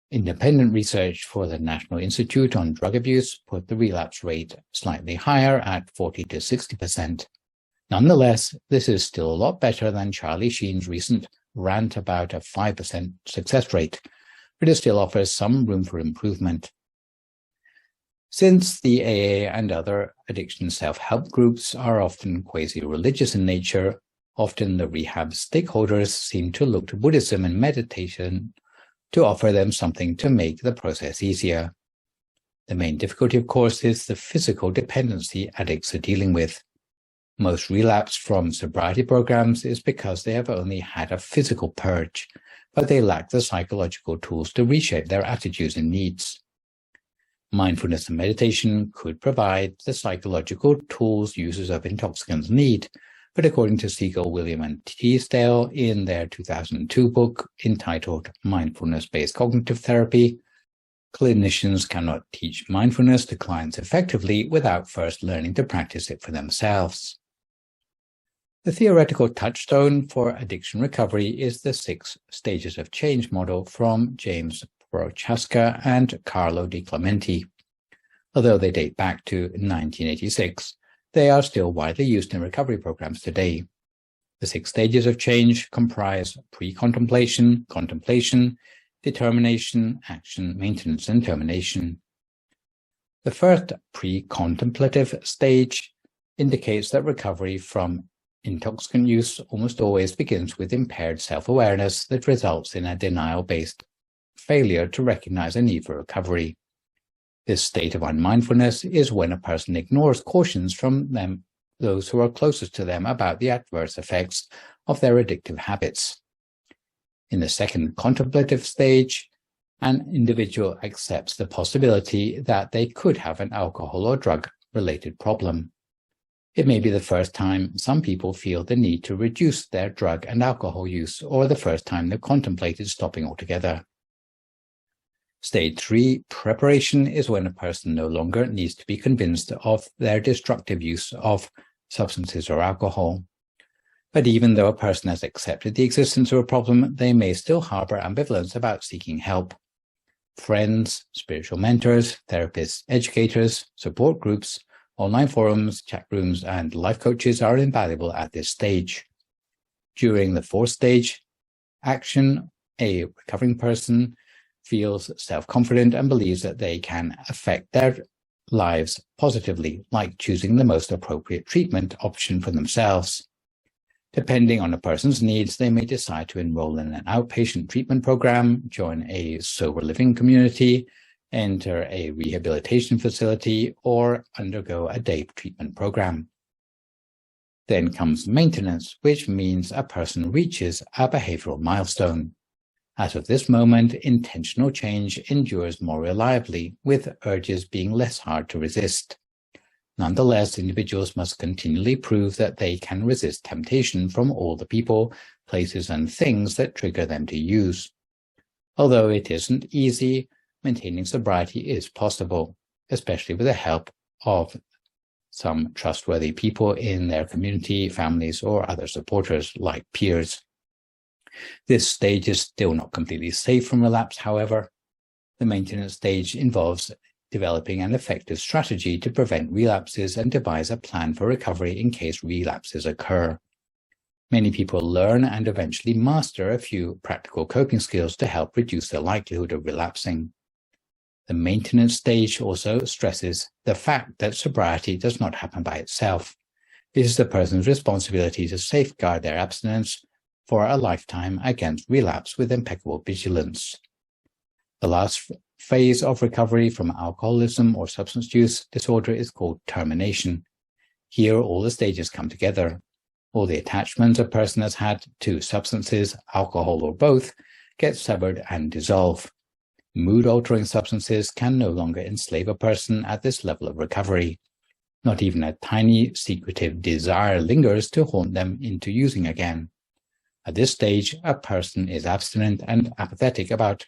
Independent research for the National Institute on Drug Abuse put the relapse rate slightly higher at 40 to 60%. Nonetheless, this is still a lot better than Charlie Sheen's recent rant about a 5% success rate, but it still offers some room for improvement. Since the AA and other addiction self-help groups are often quasi-religious in nature, often the rehab stakeholders seem to look to Buddhism and meditation to offer them something to make the process easier. The main difficulty, of course, is the physical dependency addicts are dealing with. Most relapse from sobriety programs is because they have only had a physical purge, but they lack the psychological tools to reshape their attitudes and needs. Mindfulness and meditation could provide the psychological tools users of intoxicants need, but according to Siegel, William, and Teasdale in their 2002 book entitled Mindfulness-Based Cognitive Therapy, clinicians cannot teach mindfulness to clients effectively without first learning to practice it for themselves. The theoretical touchstone for addiction recovery is the 6 stages of change model from James Prochaska and Carlo Di Clementi. Although they date back to 1986, they are still widely used in recovery programs today. The 6 stages of change comprise pre-contemplation, contemplation, determination, action, maintenance, and termination. The first pre-contemplative stage indicates that recovery from intoxicant use almost always begins with impaired self-awareness that results in a denial-based failure to recognize a need for recovery. This state of unmindfulness is when a person ignores cautions from those who are closest to them about the adverse effects of their addictive habits. In the second contemplative stage, an individual accepts the possibility that they could have an alcohol or drug-related problem. It may be the first time some people feel the need to reduce their drug and alcohol use, or the first time they've contemplated stopping altogether. Stage 3, preparation, is when a person no longer needs to be convinced of their destructive use of substances or alcohol. But even though a person has accepted the existence of a problem, they may still harbor ambivalence about seeking help. Friends, spiritual mentors, therapists, educators, support groups, Online forums, chat rooms, and life coaches are invaluable at this stage. During the fourth stage, action, a recovering person feels self-confident and believes that they can affect their lives positively, like choosing the most appropriate treatment option for themselves. Depending on a person's needs, they may decide to enroll in an outpatient treatment program, join a sober living community, enter a rehabilitation facility, or undergo a day treatment program. Then comes maintenance, which means a person reaches a behavioral milestone. As of this moment, intentional change endures more reliably, with urges being less hard to resist. Nonetheless, individuals must continually prove that they can resist temptation from all the people, places, and things that trigger them to use. Although it isn't easy, maintaining sobriety is possible, especially with the help of some trustworthy people in their community, families, or other supporters like peers. This stage is still not completely safe from relapse, however. The maintenance stage involves developing an effective strategy to prevent relapses and devise a plan for recovery in case relapses occur. Many people learn and eventually master a few practical coping skills to help reduce the likelihood of relapsing. The maintenance stage also stresses the fact that sobriety does not happen by itself. It is the person's responsibility to safeguard their abstinence for a lifetime against relapse with impeccable vigilance. The last phase of recovery from alcoholism or substance use disorder is called termination. Here, all the stages come together. All the attachments a person has had to substances, alcohol or both, get severed and dissolve. Mood-altering substances can no longer enslave a person at this level of recovery. Not even a tiny secretive desire lingers to haunt them into using again. At this stage, a person is abstinent and apathetic about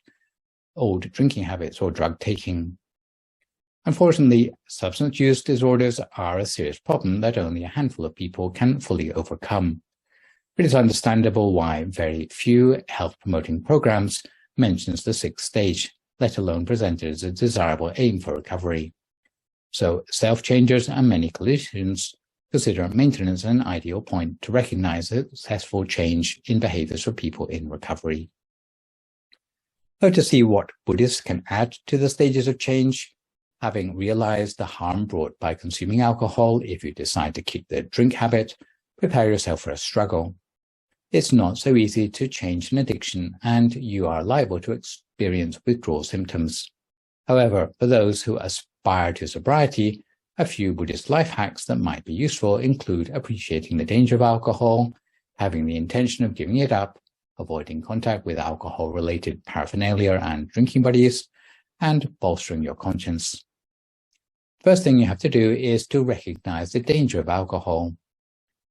old drinking habits or drug taking. Unfortunately, substance use disorders are a serious problem that only a handful of people can fully overcome. It is understandable why very few health-promoting programs mentions the sixth stage, let alone presented as a desirable aim for recovery. So self-changers and many clinicians consider maintenance an ideal point to recognize a successful change in behaviors for people in recovery. So to see what Buddhists can add to the stages of change, having realized the harm brought by consuming alcohol if you decide to keep the drink habit, prepare yourself for a struggle. It's not so easy to change an addiction, and you are liable to experience withdrawal symptoms. However, for those who aspire to sobriety, a few Buddhist life hacks that might be useful include appreciating the danger of alcohol, having the intention of giving it up, avoiding contact with alcohol-related paraphernalia and drinking buddies, and bolstering your conscience. First thing you have to do is to recognize the danger of alcohol.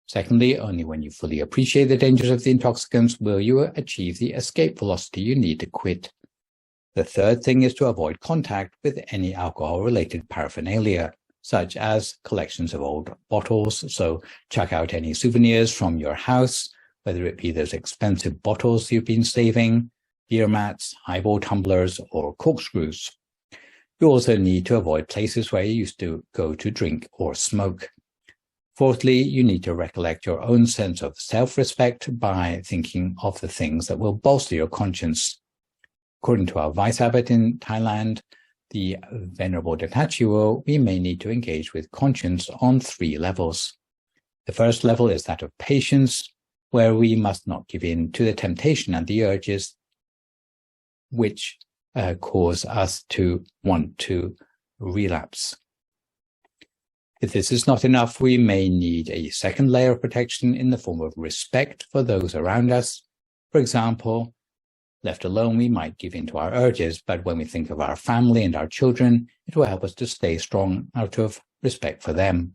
Secondly, only when you fully appreciate the dangers of the intoxicants will you achieve the escape velocity you need to quit. The third thing is to avoid contact with any alcohol-related paraphernalia, such as collections of old bottles, so chuck out any souvenirs from your house, whether it be those expensive bottles you've been saving, beer mats, highball tumblers, or corkscrews. You also need to avoid places where you used to go to drink or smoke. Fourthly, you need to recollect your own sense of self-respect by thinking of the things that will bolster your conscience. According to our vice abbot in Thailand, the Venerable Detachuo, we may need to engage with conscience on 3 levels. The first level is that of patience, where we must not give in to the temptation and the urges which cause us to want to relapse. If this is not enough, we may need a second layer of protection in the form of respect for those around us. For example, left alone, we might give in to our urges, but when we think of our family and our children, it will help us to stay strong out of respect for them.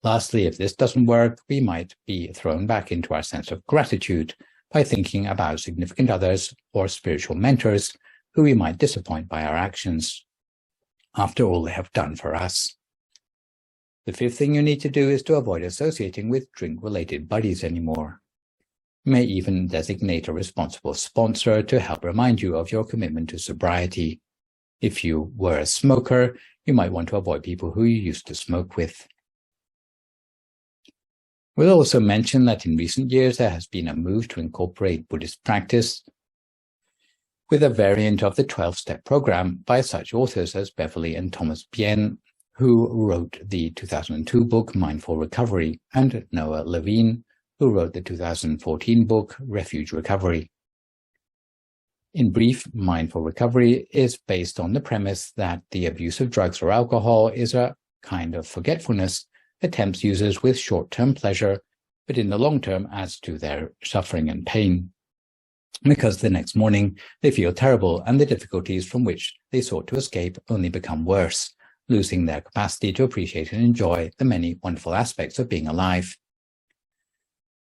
Lastly, if this doesn't work, we might be thrown back into our sense of gratitude by thinking about significant others or spiritual mentors who we might disappoint by our actions, after all they have done for us. The fifth thing you need to do is to avoid associating with drink-related buddies anymore. You may even designate a responsible sponsor to help remind you of your commitment to sobriety. If you were a smoker, You might want to avoid people who you used to smoke with. We'll also mention that in recent years there has been a move to incorporate Buddhist practice with a variant of the 12-step program by such authors as Beverly and Thomas Bien, who wrote the 2002 book Mindful Recovery, and Noah Levine, who wrote the 2014 book Refuge Recovery. In brief, Mindful Recovery is based on the premise that the abuse of drugs or alcohol is a kind of forgetfulness that tempts users with short-term pleasure, but in the long term adds to their suffering and pain, because the next morning they feel terrible and the difficulties from which they sought to escape only become worse, losing their capacity to appreciate and enjoy the many wonderful aspects of being alive.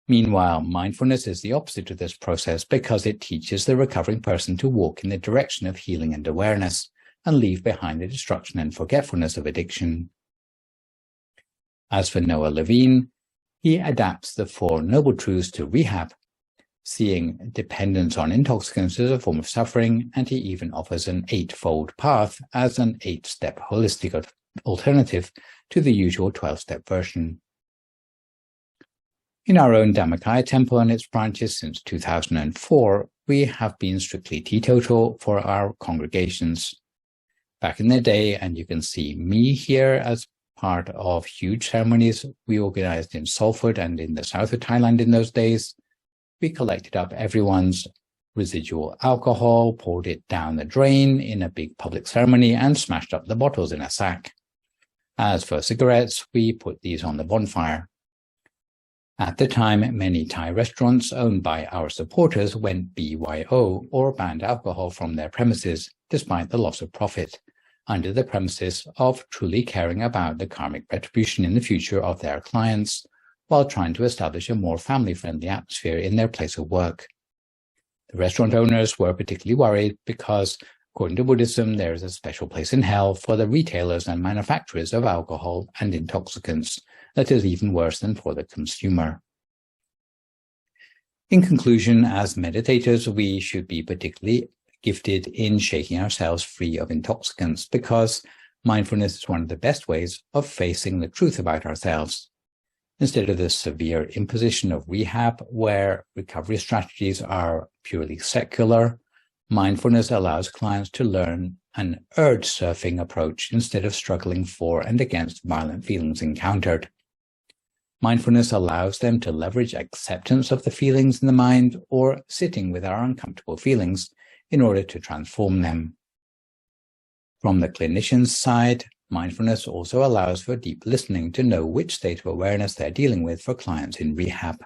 Meanwhile, mindfulness is the opposite of this process because it teaches the recovering person to walk in the direction of healing and awareness and leave behind the destruction and forgetfulness of addiction. As for Noah Levine, he adapts the Four Noble Truths to rehab, seeing dependence on intoxicants as a form of suffering, and he even offers an eightfold path as an 8-step holistic alternative to the usual 12-step version. In our own Dhammakaya temple and its branches since 2004, we have been strictly teetotal for our congregations. Back in the day, and you can see me here as part of huge ceremonies we organized in Salford and in the south of Thailand in those days, we collected up everyone's residual alcohol, poured it down the drain in a big public ceremony, and smashed up the bottles in a sack. As for cigarettes, we put these on the bonfire. At the time, many Thai restaurants owned by our supporters went BYO, or banned alcohol from their premises, despite the loss of profit, under the premises of truly caring about the karmic retribution in the future of their clients, while trying to establish a more family-friendly atmosphere in their place of work. The restaurant owners were particularly worried because, according to Buddhism, there is a special place in hell for the retailers and manufacturers of alcohol and intoxicants that is even worse than for the consumer. In conclusion, as meditators, we should be particularly gifted in shaking ourselves free of intoxicants because mindfulness is one of the best ways of facing the truth about ourselves. Instead of the severe imposition of rehab, where recovery strategies are purely secular, mindfulness allows clients to learn an urge surfing approach instead of struggling for and against violent feelings encountered. Mindfulness allows them to leverage acceptance of the feelings in the mind or sitting with our uncomfortable feelings in order to transform them. From the clinician's side, mindfulness also allows for deep listening to know which state of awareness they're dealing with for clients in rehab.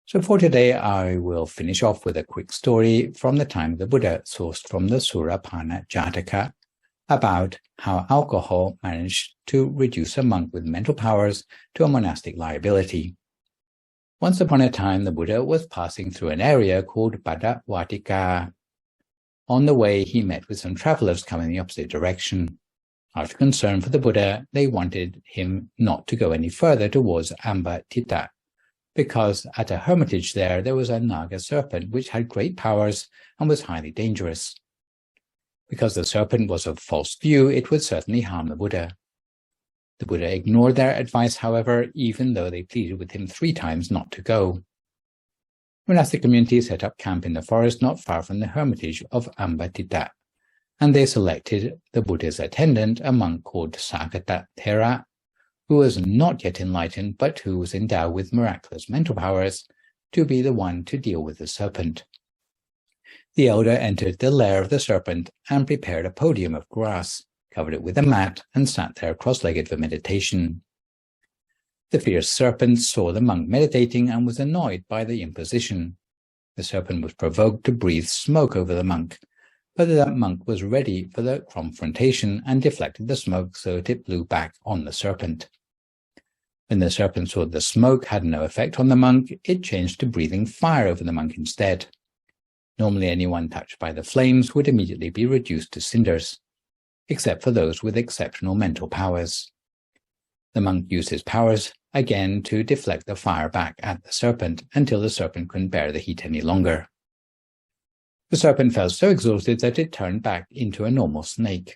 So for today, I will finish off with a quick story from the time of the Buddha, sourced from the Surapana Jataka, about how alcohol managed to reduce a monk with mental powers to a monastic liability. Once upon a time, the Buddha was passing through an area called Badawatika. On the way, he met with some travelers coming the opposite direction. Out of concern for the Buddha, they wanted him not to go any further towards Ambatita, because at a hermitage there was a Naga serpent which had great powers and was highly dangerous. Because the serpent was of false view, it would certainly harm the Buddha. The Buddha ignored their advice, however, even though they pleaded with him 3 times not to go. Monastic communities set up camp in the forest not far from the hermitage of Ambatita, and they selected the Buddha's attendant, a monk called Sakata Thera, who was not yet enlightened but who was endowed with miraculous mental powers, to be the one to deal with the serpent. The elder entered the lair of the serpent and prepared a podium of grass, covered it with a mat, and sat there cross-legged for meditation. The fierce serpent saw the monk meditating and was annoyed by the imposition. The serpent was provoked to breathe smoke over the monk, but the monk was ready for the confrontation and deflected the smoke so that it blew back on the serpent. When the serpent saw the smoke had no effect on the monk, it changed to breathing fire over the monk instead. Normally anyone touched by the flames would immediately be reduced to cinders, except for those with exceptional mental powers. The monk used his powers again to deflect the fire back at the serpent until the serpent couldn't bear the heat any longer. The serpent felt so exhausted that it turned back into a normal snake.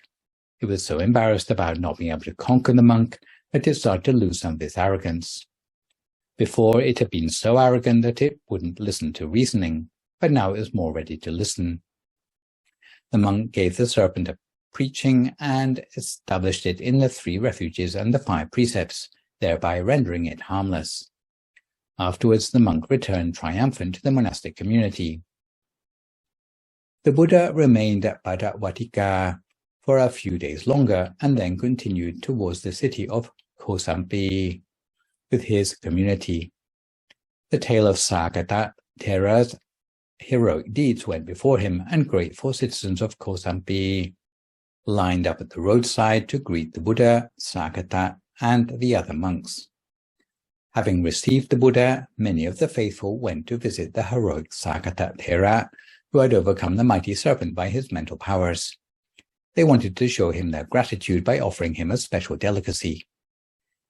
It was so embarrassed about not being able to conquer the monk that it started to lose some of its arrogance. Before, it had been so arrogant that it wouldn't listen to reasoning, but now it was more ready to listen. The monk gave the serpent a preaching and established it in the 3 refuges and the 5 precepts, thereby rendering it harmless. Afterwards, the monk returned triumphant to the monastic community. The Buddha remained at Bhadavatika for a few days longer and then continued towards the city of Kosampi with his community. The tale of Sakata Thera's heroic deeds went before him, and grateful citizens of Kosampi lined up at the roadside to greet the Buddha, Sakata, and the other monks. Having received the Buddha, many of the faithful went to visit the heroic Sakata Thera, who had overcome the mighty serpent by his mental powers. They wanted to show him their gratitude by offering him a special delicacy.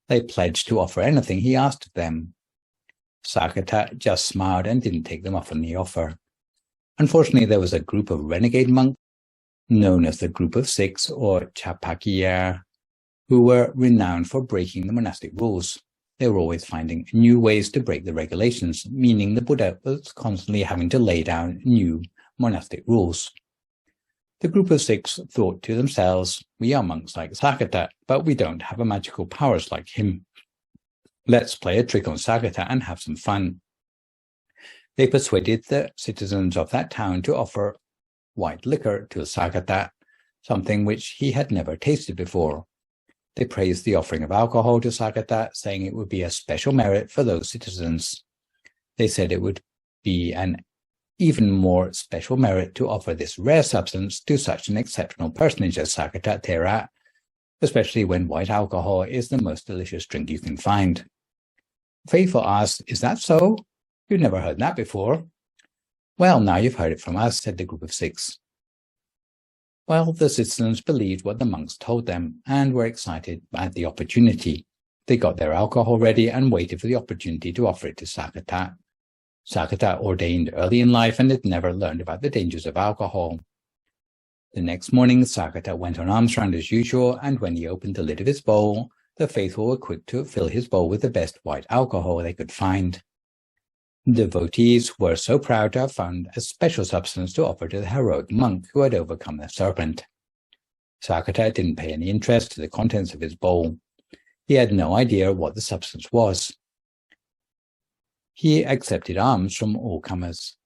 They pledged to offer anything he asked of them. Sakata just smiled and didn't take them up on the offer. Unfortunately, there was a group of renegade monks, known as the Group of 6 or Chapakiya, who were renowned for breaking the monastic rules. They were always finding new ways to break the regulations, meaning the Buddha was constantly having to lay down new monastic rules. The Group of 6 thought to themselves, "We are monks like Sakata, but we don't have magical powers like him. Let's play a trick on Sakata and have some fun." They persuaded the citizens of that town to offer white liquor to Sakata, something which he had never tasted before. They praised the offering of alcohol to Sakata, saying it would be a special merit for those citizens. They said it would be an even more special merit to offer this rare substance to such an exceptional personage as Sakata Thera, especially when white alcohol is the most delicious drink you can find. Faithful asked, "Is that so? You've never heard that before." "Well, now you've heard it from us," said the Group of 6. Well, the citizens believed what the monks told them and were excited at the opportunity. They got their alcohol ready and waited for the opportunity to offer it to Sakata. Sakata ordained early in life and had never learned about the dangers of alcohol. The next morning, Sakata went on alms round as usual, and when he opened the lid of his bowl, the faithful were quick to fill his bowl with the best white alcohol they could find. Devotees were so proud to have found a special substance to offer to the heroic monk who had overcome the serpent. Sakata didn't pay any interest to the contents of his bowl. He had no idea what the substance was. He accepted alms from all comers.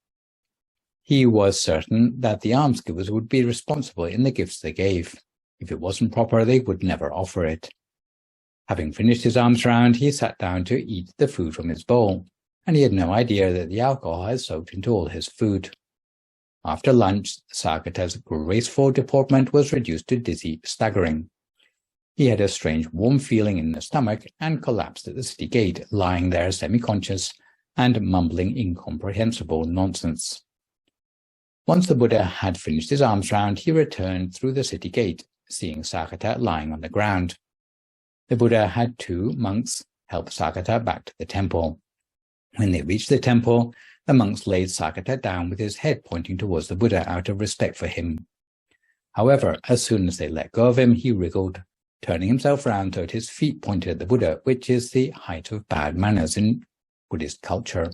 He was certain that the almsgivers would be responsible in the gifts they gave. If it wasn't proper, they would never offer it. Having finished his alms round, he sat down to eat the food from his bowl, and he had no idea that the alcohol had soaked into all his food. After lunch, Sakata's graceful deportment was reduced to dizzy staggering. He had a strange warm feeling in the stomach and collapsed at the city gate, lying there semi-conscious and mumbling incomprehensible nonsense. Once the Buddha had finished his alms round, he returned through the city gate, seeing Sakata lying on the ground. The Buddha had 2 monks help Sakata back to the temple. When they reached the temple, the monks laid Sakata down with his head pointing towards the Buddha out of respect for him. However, as soon as they let go of him, he wriggled, turning himself round so that his feet pointed at the Buddha, which is the height of bad manners in Buddhist culture.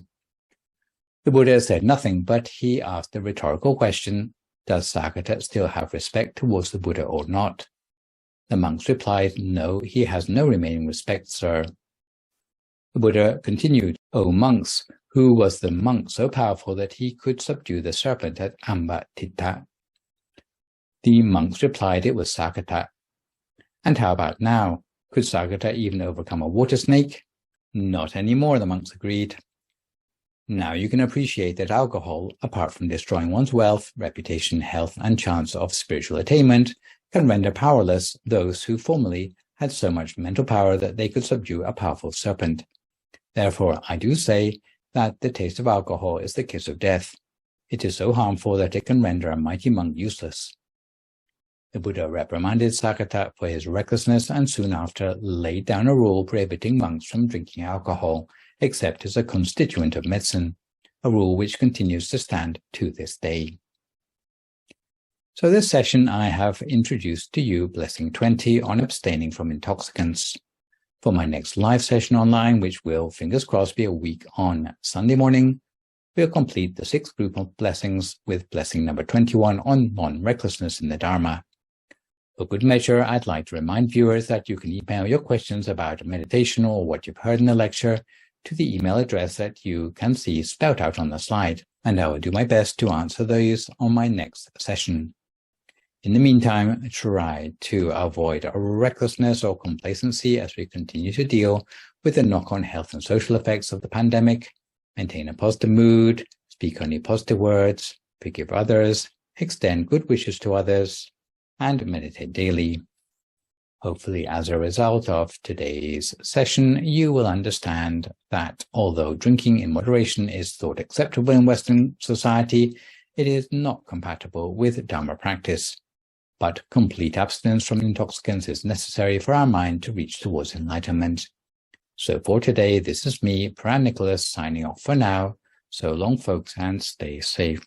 The Buddha said nothing, but he asked a rhetorical question, "Does Sakata still have respect towards the Buddha or not?" The monks replied, "No, he has no remaining respect, sir." The Buddha continued, "O monks, who was the monk so powerful that he could subdue the serpent at Ambatita?" The monks replied it was Sakata. "And how about now? Could Sakata even overcome a water snake?" "Not anymore," the monks agreed. Now you can appreciate that alcohol, apart from destroying one's wealth, reputation, health, and chance of spiritual attainment, can render powerless those who formerly had so much mental power that they could subdue a powerful serpent. Therefore, I do say that the taste of alcohol is the kiss of death. It is so harmful that it can render a mighty monk useless. The Buddha reprimanded Sakata for his recklessness and soon after laid down a rule prohibiting monks from drinking alcohol, except as a constituent of medicine, a rule which continues to stand to this day. So this session, I have introduced to you Blessing 20 on abstaining from intoxicants. For my next live session online, which will, fingers crossed, be a week on Sunday morning, we'll complete the 6th group of blessings with blessing number 21 on non-recklessness in the Dhamma. For good measure, I'd like to remind viewers that you can email your questions about meditation or what you've heard in the lecture to the email address that you can see spelled out on the slide, and I will do my best to answer those on my next session. In the meantime, try to avoid recklessness or complacency as we continue to deal with the knock-on health and social effects of the pandemic. Maintain a positive mood, speak only positive words, forgive others, extend good wishes to others, and meditate daily. Hopefully, as a result of today's session, you will understand that although drinking in moderation is thought acceptable in Western society, it is not compatible with Dhamma practice. But complete abstinence from intoxicants is necessary for our mind to reach towards enlightenment. So for today, this is me, Phra Nicholas, signing off for now. So long, folks, and stay safe.